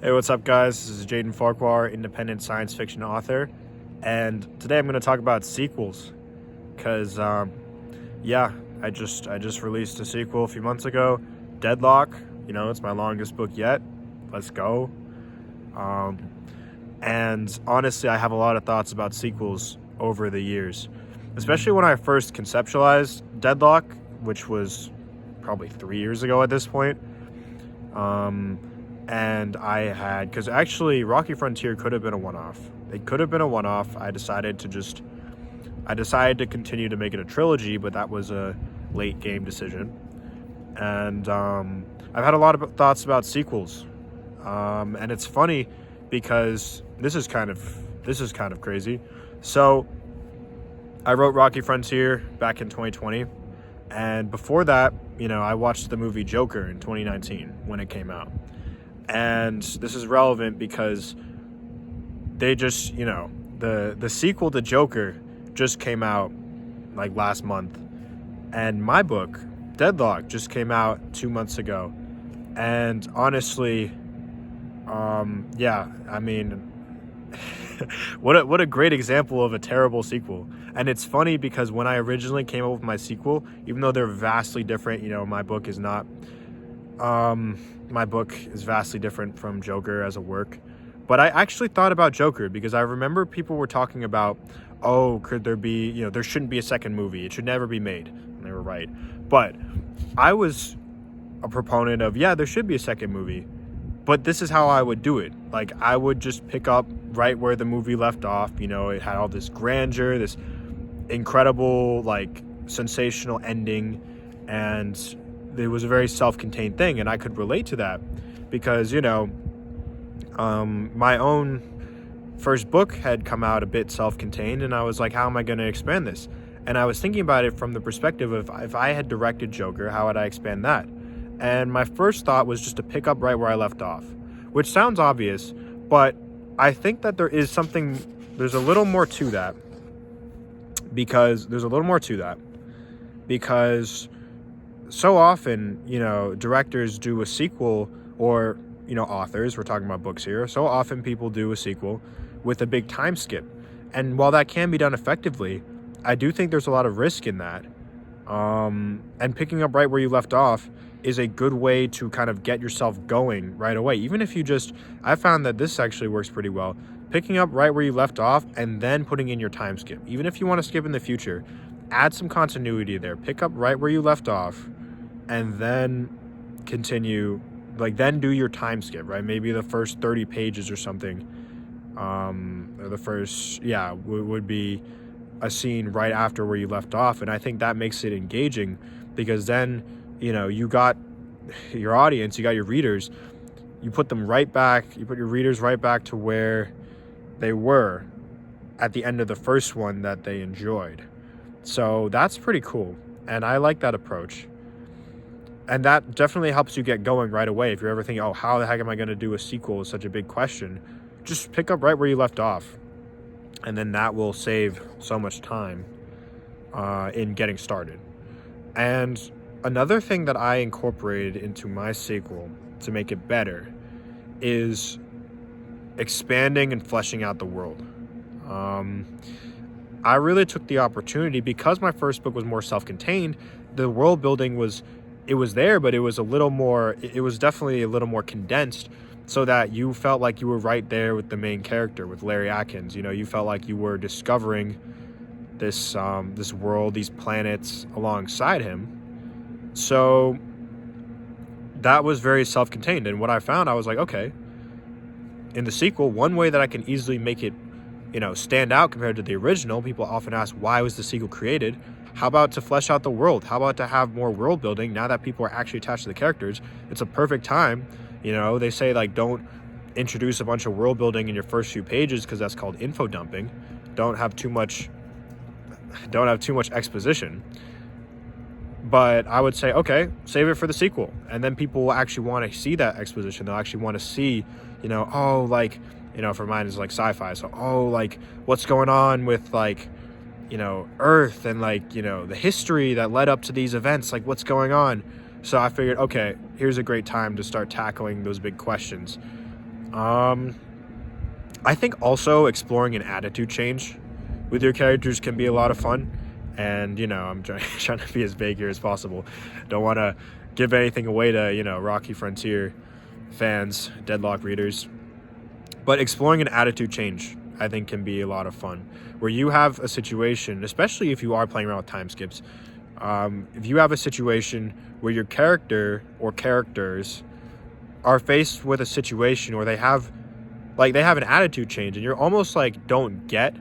Hey, what's up, guys? This is Jaden Farquhar, independent science fiction author, and today I'm going to talk about sequels. Cause, yeah, I just released a sequel a few months ago, Deadlock. It's my longest book yet. Let's go. Um, and honestly, I have a lot of thoughts about sequels over the years, especially when I first conceptualized Deadlock, which was probably 3 years ago at this point. And because actually Rocky Frontier could have been a one-off. It could have been a one-off. I decided to continue to make it a trilogy, but that was a late game decision. And I've had a lot of thoughts about sequels. And it's funny because this is kind of crazy. So I wrote Rocky Frontier back in 2020, and before that, I watched the movie Joker in 2019 when it came out. And this is relevant because they just, the sequel to Joker just came out like last month. And my book, Deadlock, just came out 2 months ago. And honestly, yeah, I mean, what a great example of a terrible sequel. And it's funny because when I originally came up with my sequel, even though they're vastly different, my book is not my book is vastly different from Joker as a work. But I actually thought about Joker because I remember people were talking about, oh, could there be, there shouldn't be a second movie. It should never be made. And they were right. But I was a proponent of, yeah, there should be a second movie. But this is how I would do it. Like, I would just pick up right where the movie left off. It had all this grandeur, this incredible, like, sensational ending. And it was a very self-contained thing, and I could relate to that because my own first book had come out a bit self-contained, and I was like, how am I going to expand this? And I was thinking about it from the perspective of, if I had directed Joker, how would I expand that? And my first thought was just to pick up right where I left off, which sounds obvious, but I think that there's a little more to that, because so often, directors do a sequel, or, authors, we're talking about books here. So often people do a sequel with a big time skip. And while that can be done effectively, I do think there's a lot of risk in that. And picking up right where you left off is a good way to kind of get yourself going right away. Even if I found that this actually works pretty well. Picking up right where you left off and then putting in your time skip. Even if you want to skip in the future, add some continuity there. Pick up right where you left off and then continue, then do your time skip, right? Maybe the first 30 pages or something, or the first, would be a scene right after where you left off. And I think that makes it engaging because then, you got your audience, you got your readers, you put your readers right back to where they were at the end of the first one that they enjoyed. So that's pretty cool. And I like that approach. And that definitely helps you get going right away. If you're ever thinking, oh, how the heck am I going to do a sequel is such a big question, just pick up right where you left off. And then that will save so much time in getting started. And another thing that I incorporated into my sequel to make it better is expanding and fleshing out the world. I really took the opportunity, because my first book was more self-contained, the world building was there, but it was definitely a little more condensed, so that you felt like you were right there with the main character, with Larry Atkins. You felt like you were discovering this world, these planets alongside him. So that was very self-contained. And what I found, I was like, okay, in the sequel, one way that I can easily make it, stand out compared to the original, people often ask, why was the sequel created? How about to flesh out the world? How about to have more world building now that people are actually attached to the characters? It's a perfect time. They say, don't introduce a bunch of world building in your first few pages because that's called info dumping. Don't have too much exposition. But I would say, okay, save it for the sequel. And then people will actually want to see that exposition. They'll actually want to see, for mine is like sci-fi. So, what's going on with Earth and the history that led up to these events, what's going on. So I figured, okay, here's a great time to start tackling those big questions. I think also exploring an attitude change with your characters can be a lot of fun. And, I'm trying to be as vague here as possible. Don't want to give anything away to, Rocky Frontier fans, Deadlock readers. But exploring an attitude change, I think, can be a lot of fun. Where you have a situation, especially if you are playing around with time skips, if you have a situation where your character or characters are faced with a situation where they have an attitude change, and you're almost like don't get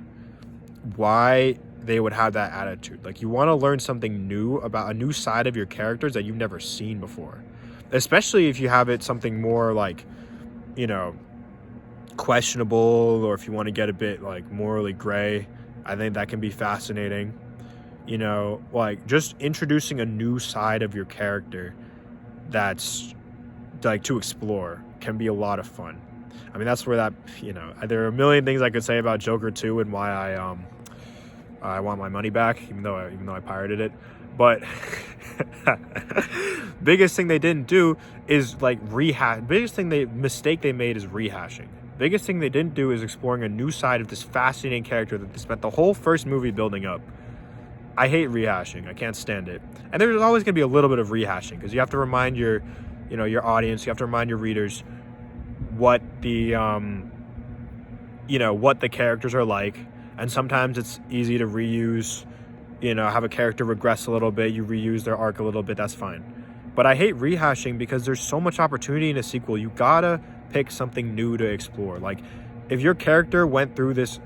why they would have that attitude. Like, you want to learn something new about a new side of your characters that you've never seen before, especially if you have it something more like, questionable, or if you want to get a bit like morally gray. I think that can be fascinating. Like just introducing a new side of your character that's like to explore can be a lot of fun. I mean, that's where that, there are a million things I could say about Joker 2 and why I want my money back, even though I pirated it. But biggest thing they didn't do is like mistake they made is rehashing. Biggest thing they didn't do is exploring a new side of this fascinating character that they spent the whole first movie building up. I hate rehashing. I can't stand it. And there's always going to be a little bit of rehashing because you have to remind your audience, you have to remind your readers what the what the characters are like. And sometimes it's easy to reuse, have a character regress a little bit, you reuse their arc a little bit, that's fine. But I hate rehashing because there's so much opportunity in a sequel. You gotta pick something new to explore. Like, if your character went through this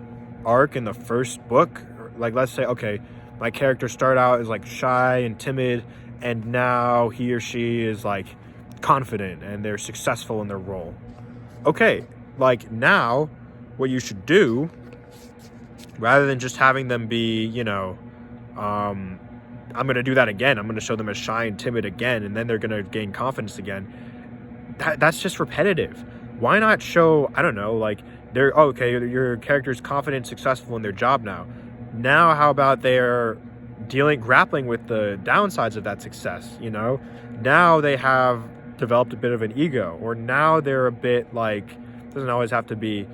arc in the first book, like let's say, okay, my character started out as like shy and timid, and now he or she is like confident and they're successful in their role. Okay, like now what you should do, rather than just having them be, I'm going to do that again. I'm going to show them as shy and timid again, and then they're going to gain confidence again. That's just repetitive. Why not show, I don't know, like, your character's confident, successful in their job now. Now, how about they're grappling with the downsides of that success, Now they have developed a bit of an ego, or now they're a bit like, doesn't always have to be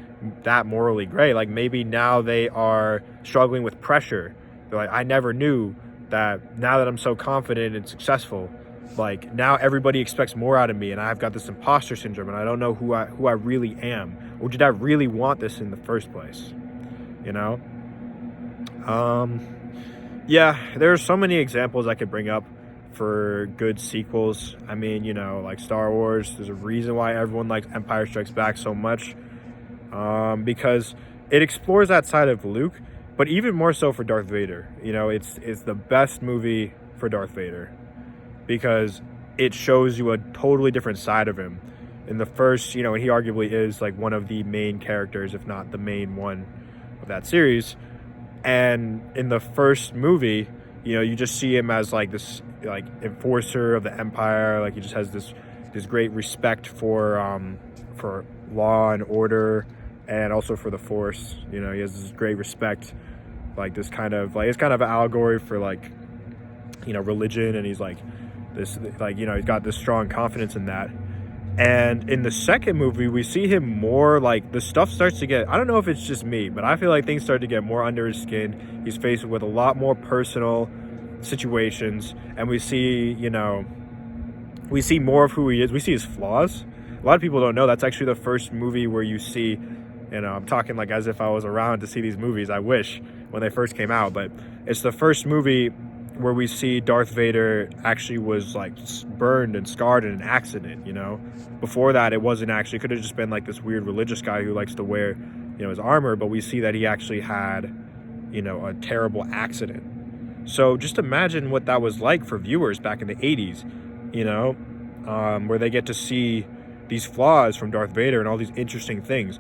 that morally gray. Like, maybe now they are struggling with pressure. They're like, I never knew that now that I'm so confident and successful, like now everybody expects more out of me, and I've got this imposter syndrome, and I don't know who I really am, or did I really want this in the first place? Yeah, there's so many examples I could bring up for good sequels. I mean, like Star Wars, there's a reason why everyone likes Empire Strikes Back so much, because it explores that side of Luke, but even more so for Darth Vader. It's the best movie for Darth Vader because it shows you a totally different side of him. In the first, and he arguably is like one of the main characters, if not the main one of that series. And in the first movie, you just see him as like this like enforcer of the Empire. Like, he just has this great respect for law and order, and also for the Force. He has this great respect, like this kind of like, it's kind of an allegory for like, religion, and he's like this, like, he's got this strong confidence in that. And in the second movie, we see him more like the stuff starts to get, I don't know if it's just me, but I feel like things start to get more under his skin. He's faced with a lot more personal situations, and we see, we see more of who he is. We see his flaws. A lot of people don't know that's actually the first movie where you see, I'm talking like as if I was around to see these movies. I wish, when they first came out, but it's the first movie where we see Darth Vader actually was like burned and scarred in an accident. Before that, it wasn't actually, could have just been like this weird religious guy who likes to wear, his armor, but we see that he actually had, a terrible accident. So just imagine what that was like for viewers back in the 80s, where they get to see these flaws from Darth Vader and all these interesting things.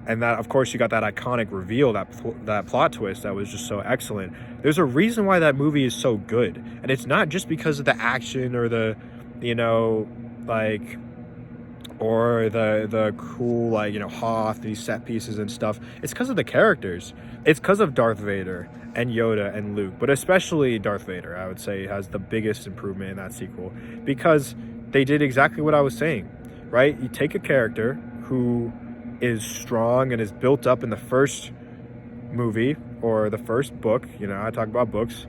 And that, of course, you got that iconic reveal, that plot twist that was just so excellent. There's a reason why that movie is so good. And it's not just because of the action or the, or the cool, Hoth, these set pieces and stuff. It's because of the characters. It's because of Darth Vader and Yoda and Luke. But especially Darth Vader, I would say, has the biggest improvement in that sequel. Because they did exactly what I was saying, right? You take a character who is strong and is built up in the first movie or the first book. You know, I talk about books.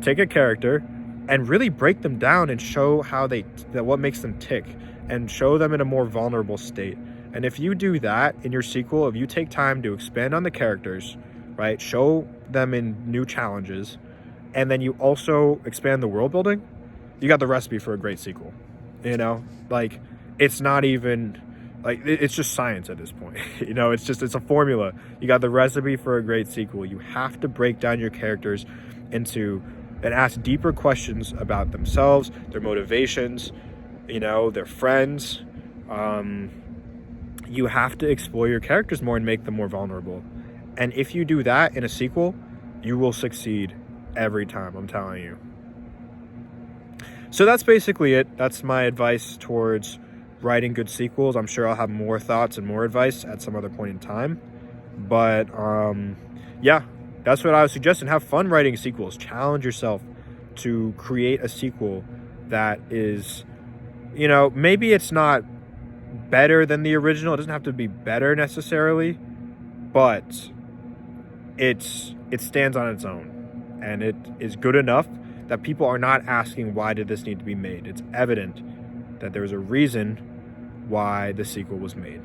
Take a character and really break them down and show what makes them tick, and show them in a more vulnerable state. And if you do that in your sequel, if you take time to expand on the characters, right, show them in new challenges, and then you also expand the world building, you got the recipe for a great sequel. You know, like, it's not even like, it's just science at this point. You know, it's a formula. You got the recipe for a great sequel. You have to break down your characters into and ask deeper questions about themselves, their motivations, you know, their friends. You have to explore your characters more and make them more vulnerable. And if you do that in a sequel, you will succeed every time, I'm telling you. So that's basically it. That's my advice towards writing good sequels. I'm sure I'll have more thoughts and more advice at some other point in time. But yeah, that's what I would suggest. And have fun writing sequels. Challenge yourself to create a sequel that is, you know, maybe it's not better than the original. It doesn't have to be better necessarily, but it stands on its own, and it is good enough that people are not asking, why did this need to be made? It's evident that there's a reason why the sequel was made.